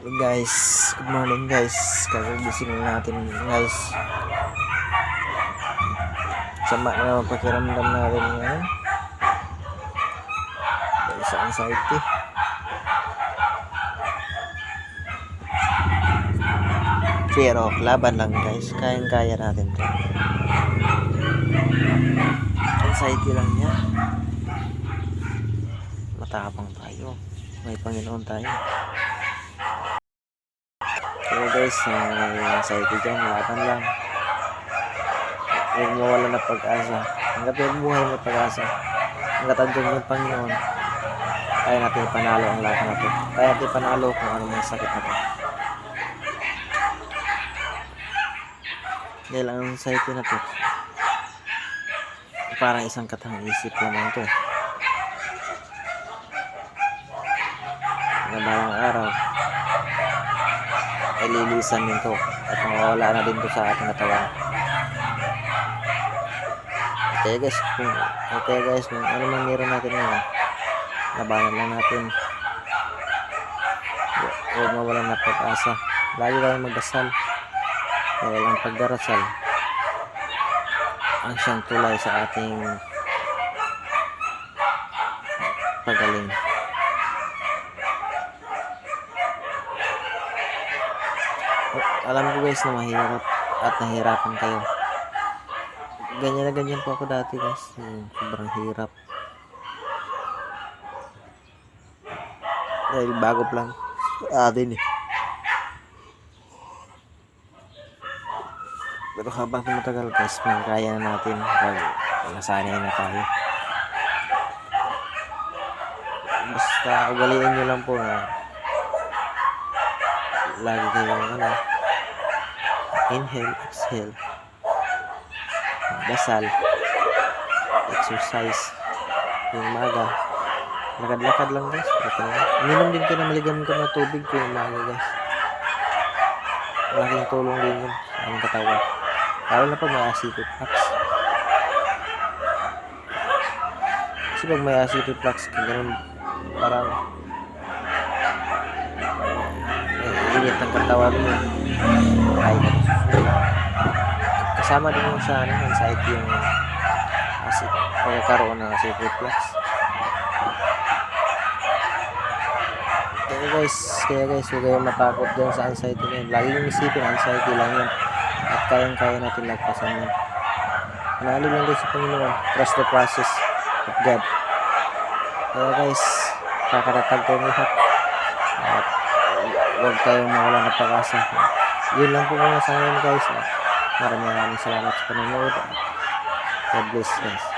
Hey guys, good morning guys. Kagagising natin guys. Sama na ang pakiramdam natin ngayon. Dahil sa anxiety. Pero laban lang guys. Kayang-kaya natin to. Anxiety lang yan. Matapang tayo. May Panginoon tayo. Pero guys, anxiety dyan, laban lang. Huwag mawala na pag-asa. Hanggat yung buhay may pag-asa. Hanggat andyan yung Panginoon, kaya natin panalo ang lahat na to. Kaya natin panalo kung ano mang sakit na to. Dahil ang anxiety na to, parang isang katang isip lamang to. Na balang araw, ay lilisan din to at mawawala na din to sa ating katawan. Kaya guys, kung ano man meron natin ngayon, labanan lang natin. Huwag mawalan na pag-asa. Lagi tayong magdasal. Dahil ang pagdarasal ang siyang tulay sa ating pagaling. Alam ko guys na mahirap at nahirapan kayo. Ganyan na ganyan po ako dati guys. Sobrang hirap. Dahil bago pa lang atin eh. Pero habang tumatagal guys, kaya na natin pag nasanay na tayo. Basta ugaliin nyo lang po na lagi kayong inhale, exhale, dasal, exercise, yung umaga, lakad-lakad lang guys. Minom din kayo ng maligamgam na tubig yung umaga guys. Malaking tulong din yun sa aming katawan, lalo na pag may acid reflux. Kasi pag may acid reflux, ganun parang init ng katawan mo. Ay, kasama din yung sa anxiety yung acid, pagkakaroon ng acid reflux. Kaya guys, huwag kayong matakot dyan sa anxiety na yun. Lagi yung isipin, anxiety lang yun. At kayang-kaya natin lagpasan yun. Manalo lang guys sa Panginoon. Trust the process of God. Kaya guys, kakatatag tayo lahat. At huwag tayong mawala na pag-asa. Yun lang po muna sa ngayon guys. Maraming salamat sa panonood. God bless guys.